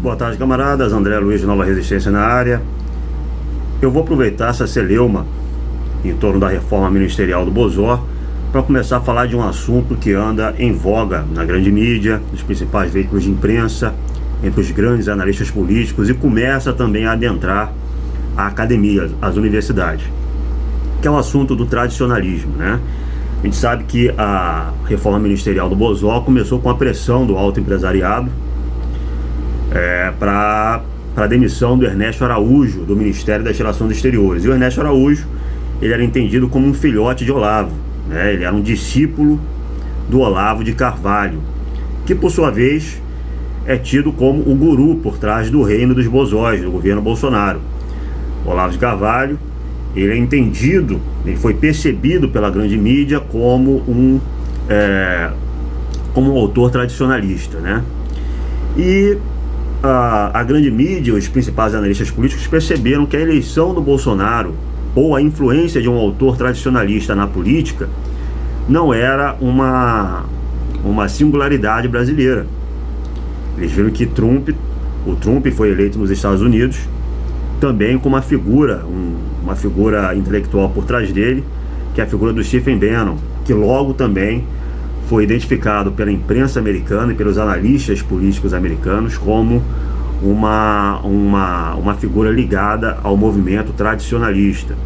Boa tarde, camaradas. André Luiz de Nova Resistência na área. Eu vou aproveitar essa celeuma em torno da reforma ministerial do Bozó para começar a falar de um assunto que anda em voga na grande mídia, nos principais veículos de imprensa, entre os grandes analistas políticos e começa também a adentrar a academia, as universidades, que é o assunto do tradicionalismo, né? A gente sabe que a reforma ministerial do Bozó começou com a pressão do alto empresariado para a demissão do Ernesto Araújo do Ministério das Relações Exteriores. E o Ernesto Araújo, ele era entendido como um filhote de Olavo, né? Ele era um discípulo do Olavo de Carvalho, que por sua vez é tido como o guru por trás do reino dos Bozóis, do governo Bolsonaro. Olavo de Carvalho, ele é entendido, ele foi percebido pela grande mídia como um autor tradicionalista, né? E a grande mídia, os principais analistas políticos perceberam que a eleição do Bolsonaro ou a influência de um autor tradicionalista na política não era uma singularidade brasileira. Eles viram que o Trump foi eleito nos Estados Unidos também com uma figura intelectual por trás dele, que é a figura do Stephen Bannon, que logo também foi identificado pela imprensa americana e pelos analistas políticos americanos como uma figura ligada ao movimento tradicionalista.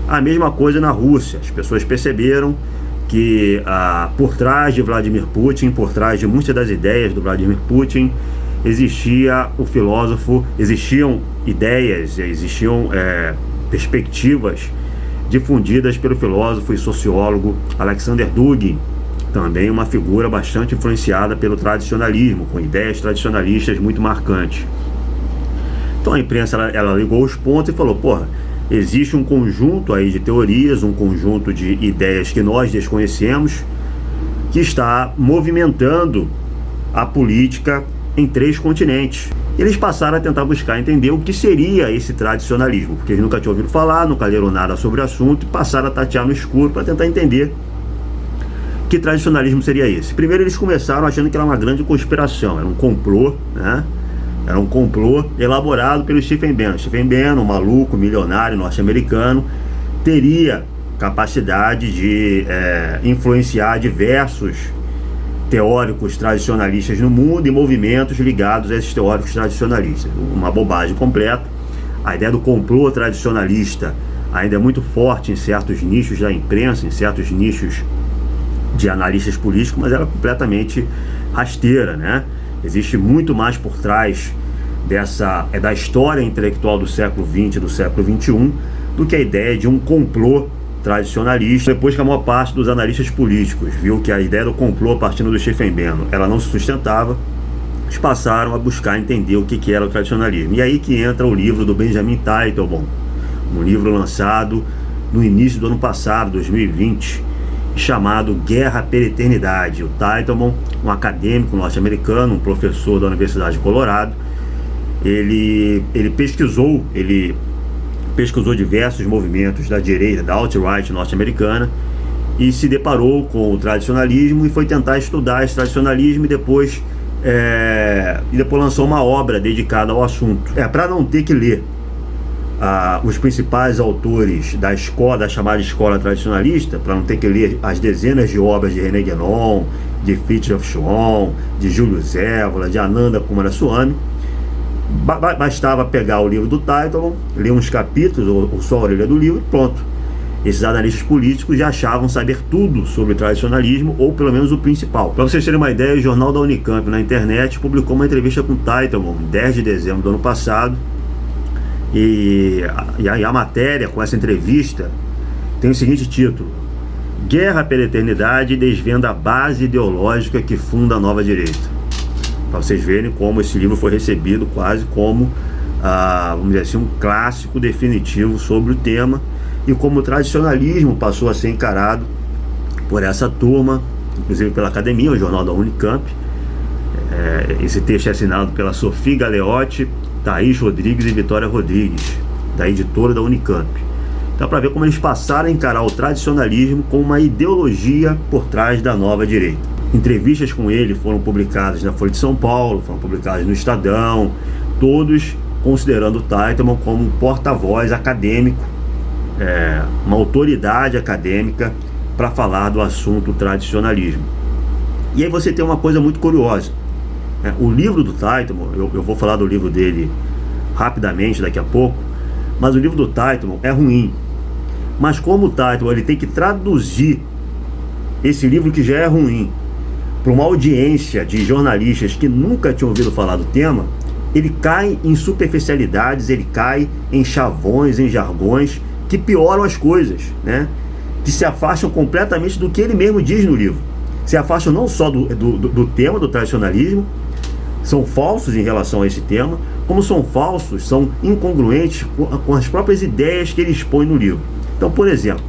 A mesma coisa na Rússia. As pessoas perceberam que por trás de Vladimir Putin, por trás de muitas das ideias do Vladimir Putin, existiam ideias, existiam perspectivas difundidas pelo filósofo e sociólogo Alexander Dugin, também uma figura bastante influenciada pelo tradicionalismo, com ideias tradicionalistas muito marcantes. Então a imprensa ela ligou os pontos e falou: porra, existe um conjunto aí de teorias, um conjunto de ideias que nós desconhecemos, que está movimentando a política em 3 continentes. Eles passaram a tentar buscar entender o que seria esse tradicionalismo, porque eles nunca tinham ouvido falar, nunca leram nada sobre o assunto, e passaram a tatear no escuro para tentar entender que tradicionalismo seria esse. Primeiro eles começaram achando que era uma grande conspiração, era um complô, né? Era um complô elaborado pelo Stephen Bannon. Stephen Bannon, um maluco, milionário norte-americano, teria capacidade de influenciar diversos teóricos tradicionalistas no mundo e movimentos ligados a esses teóricos tradicionalistas. Uma bobagem completa. A ideia do complô tradicionalista ainda é muito forte em certos nichos da imprensa, em certos nichos de analistas políticos, mas ela é completamente rasteira, né? Existe muito mais por trás da história intelectual do século XX e do século XXI do que a ideia de um complô tradicionalista. Depois que a maior parte dos analistas políticos viu que a ideia do complô partindo do Stephen Bannon ela não se sustentava, eles passaram a buscar entender o que era o tradicionalismo. E aí que entra o livro do Benjamin Teitelbaum, um livro lançado no início do ano passado, 2020, chamado Guerra pela Eternidade. O Teitelbaum, um acadêmico norte-americano, um professor da Universidade de Colorado, ele pesquisou diversos movimentos da direita, da alt-right norte-americana, e se deparou com o tradicionalismo e foi tentar estudar esse tradicionalismo e depois lançou uma obra dedicada ao assunto. Para não ter que ler os principais autores da chamada escola tradicionalista, para não ter que ler as dezenas de obras de René Guénon, de Fritjof Schuon, de Júlio Zévola, de Ananda Coomaraswamy, bastava pegar o livro do Teitelbaum, ler uns capítulos ou só a orelha do livro e pronto. Esses analistas políticos já achavam saber tudo sobre o tradicionalismo, ou pelo menos o principal. Para vocês terem uma ideia, o jornal da Unicamp na internet publicou uma entrevista com o Teitelbaum em 10 de dezembro do ano passado. E a matéria com essa entrevista tem o seguinte título: Guerra pela Eternidade desvenda a base ideológica que funda a nova direita. Para vocês verem como esse livro foi recebido quase como, vamos dizer assim, um clássico definitivo sobre o tema, e como o tradicionalismo passou a ser encarado por essa turma, inclusive pela academia, o jornal da Unicamp. Esse texto é assinado pela Sophie Galeotti, Thaís Rodrigues e Vitória Rodrigues, da editora da Unicamp. Dá para ver como eles passaram a encarar o tradicionalismo como uma ideologia por trás da nova direita. Entrevistas com ele foram publicadas na Folha de São Paulo, foram publicadas no Estadão, todos considerando o Teitelman como um porta-voz acadêmico, uma autoridade acadêmica para falar do assunto tradicionalismo. E aí você tem uma coisa muito curiosa. O livro do Teitelman, eu vou falar do livro dele rapidamente daqui a pouco, mas o livro do Teitelman é ruim. Mas como o Teitelman ele tem que traduzir esse livro que já é ruim para uma audiência de jornalistas que nunca tinham ouvido falar do tema, ele cai em superficialidades, ele cai em chavões, em jargões que pioram as coisas, né? Que se afastam completamente do que ele mesmo diz no livro. Se afastam não só do tema do tradicionalismo, são falsos em relação a esse tema, como são falsos, são incongruentes com as próprias ideias que ele expõe no livro. Então, por exemplo,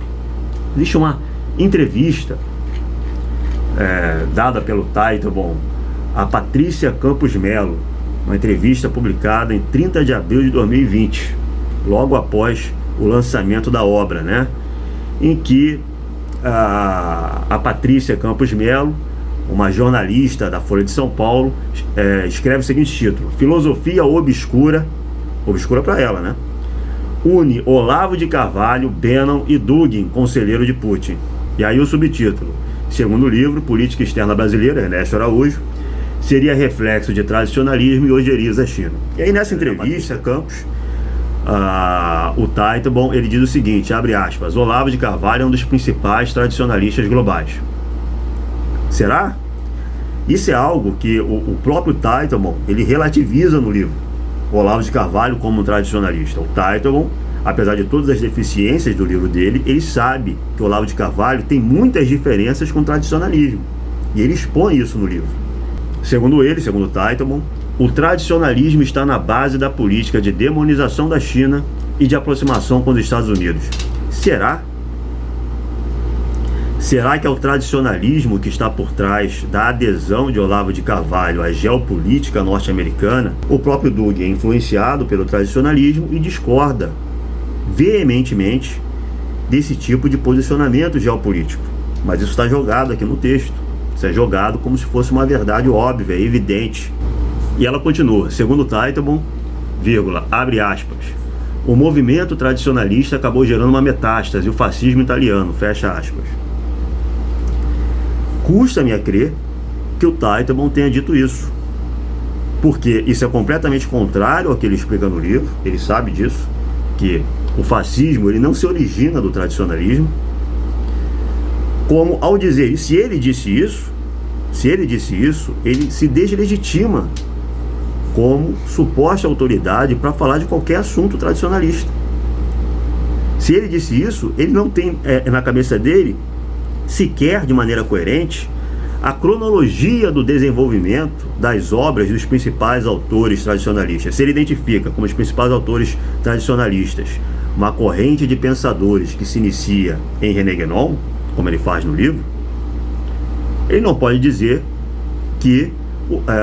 existe uma entrevista dada pelo Teitelman a Patrícia Campos Melo, uma entrevista publicada em 30 de abril de 2020, logo após o lançamento da obra, né? Em que a Patrícia Campos Melo, uma jornalista da Folha de São Paulo, escreve o seguinte título: Filosofia obscura para ela, né? Une Olavo de Carvalho, Bannon e Dugin, conselheiro de Putin. E aí o subtítulo: segundo o livro, Política Externa Brasileira, Ernesto Araújo, seria reflexo de tradicionalismo e ojeriza a China. E aí nessa entrevista, Campos, o Teitelman, ele diz o seguinte, abre aspas: Olavo de Carvalho é um dos principais tradicionalistas globais. Será? Isso é algo que o próprio Teitelman, ele relativiza no livro. O Olavo de Carvalho como um tradicionalista. O Teitelman, apesar de todas as deficiências do livro dele, ele sabe que o Olavo de Carvalho tem muitas diferenças com o tradicionalismo. E ele expõe isso no livro. Segundo ele, segundo o Teitelman, o tradicionalismo está na base da política de demonização da China e de aproximação com os Estados Unidos. Será? Será que é o tradicionalismo que está por trás da adesão de Olavo de Carvalho à geopolítica norte-americana? O próprio Dugin é influenciado pelo tradicionalismo e discorda veementemente desse tipo de posicionamento geopolítico. Mas isso está jogado aqui no texto. Isso é jogado como se fosse uma verdade óbvia, evidente. E ela continua, segundo Teitelman, abre aspas, o movimento tradicionalista acabou gerando uma metástase, o fascismo italiano, fecha aspas. Custa-me a crer que o Teitelman tenha dito isso, porque isso é completamente contrário ao que ele explica no livro. Ele sabe disso, que o fascismo ele não se origina do tradicionalismo. Como ao dizer isso, se ele disse isso, ele se deslegitima como suposta autoridade para falar de qualquer assunto tradicionalista. Se ele disse isso, ele não tem na cabeça dele sequer de maneira coerente a cronologia do desenvolvimento das obras dos principais autores tradicionalistas. Se ele identifica como os principais autores tradicionalistas uma corrente de pensadores que se inicia em René Guénon, como ele faz no livro, ele não pode dizer que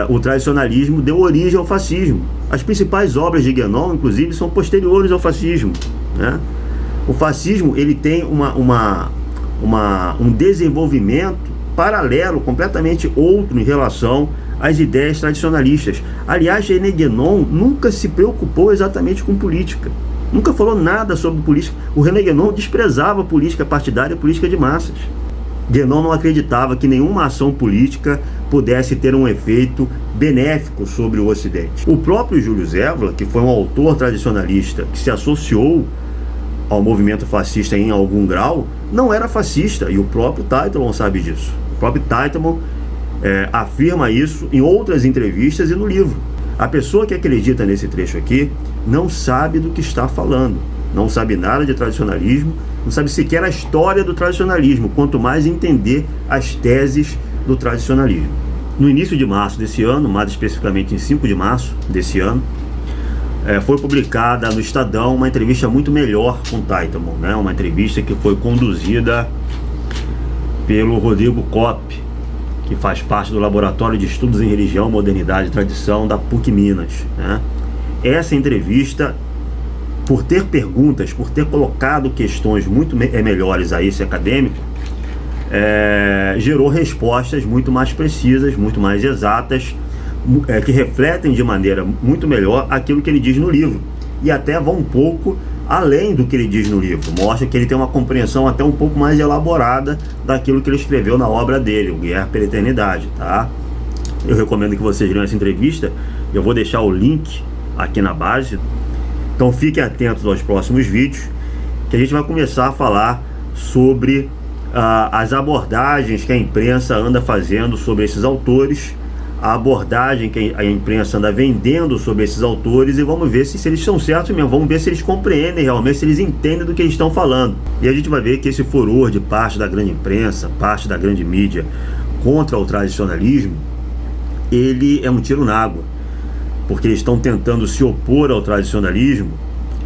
o tradicionalismo deu origem ao fascismo. As principais obras de Guénon, inclusive, são posteriores ao fascismo, né? O fascismo ele tem um desenvolvimento paralelo, completamente outro em relação às ideias tradicionalistas. Aliás, René Guénon nunca se preocupou exatamente com política, nunca falou nada sobre política. O René Guénon desprezava a política partidária e a política de massas. Guénon não acreditava que nenhuma ação política pudesse ter um efeito benéfico sobre o Ocidente. O próprio Júlio Zévola, que foi um autor tradicionalista que se associou ao movimento fascista em algum grau, não era fascista, e o próprio Teitelman sabe disso. O próprio Teitelman afirma isso em outras entrevistas e no livro. A pessoa que acredita nesse trecho aqui não sabe do que está falando, não sabe nada de tradicionalismo, não sabe sequer a história do tradicionalismo, quanto mais entender as teses do tradicionalismo. No início de março desse ano, mais especificamente em 5 de março desse ano, foi publicada no Estadão uma entrevista muito melhor com Teitelman, né? Uma entrevista que foi conduzida pelo Rodrigo Kopp, que faz parte do Laboratório de Estudos em Religião, Modernidade e Tradição da PUC Minas, né? Essa entrevista, por ter perguntas, por ter colocado questões muito melhores a esse acadêmico, gerou respostas muito mais precisas, muito mais exatas, que refletem de maneira muito melhor aquilo que ele diz no livro, e até vão um pouco além do que ele diz no livro. Mostra que ele tem uma compreensão até um pouco mais elaborada daquilo que ele escreveu na obra dele, o Guerra pela Eternidade, tá? Eu recomendo que vocês leiam essa entrevista. Eu vou deixar o link aqui na base. Então fiquem atentos aos próximos vídeos, que a gente vai começar a falar sobre as abordagens que a imprensa anda fazendo sobre esses autores, a abordagem que a imprensa anda vendendo sobre esses autores, e vamos ver se eles são certos mesmo, vamos ver se eles compreendem realmente, se eles entendem do que eles estão falando. E a gente vai ver que esse furor de parte da grande imprensa, parte da grande mídia contra o tradicionalismo, ele é um tiro na água, porque eles estão tentando se opor ao tradicionalismo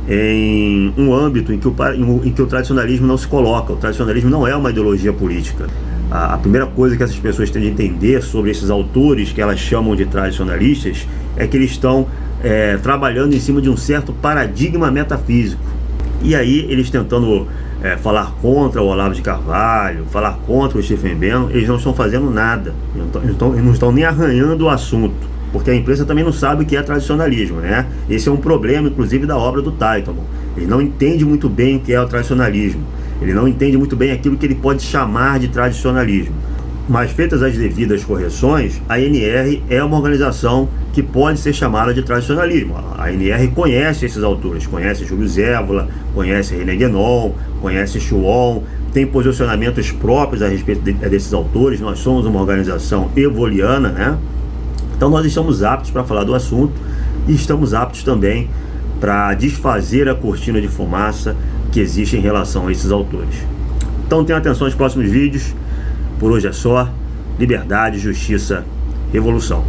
em um âmbito em que o tradicionalismo não se coloca. O tradicionalismo não é uma ideologia política. A primeira coisa que essas pessoas têm de entender sobre esses autores que elas chamam de tradicionalistas é que eles estão trabalhando em cima de um certo paradigma metafísico. E aí eles tentando falar contra o Olavo de Carvalho, falar contra o Stephen Bannon, eles não estão fazendo nada, eles não estão nem arranhando o assunto, porque a imprensa também não sabe o que é tradicionalismo, né? Esse é um problema, inclusive, da obra do Teitelbaum. Ele não entende muito bem o que é o tradicionalismo, ele não entende muito bem aquilo que ele pode chamar de tradicionalismo. Mas feitas as devidas correções, a ANR é uma organização que pode ser chamada de tradicionalismo. A ANR conhece esses autores, conhece Júlio Zévola, conhece René Guénon, conhece Schuon, tem posicionamentos próprios a respeito desses autores. Nós somos uma organização evoliana, né? Então nós estamos aptos para falar do assunto, e estamos aptos também para desfazer a cortina de fumaça que existe em relação a esses autores. Então tenham atenção aos próximos vídeos. Por hoje é só. Liberdade, justiça, revolução.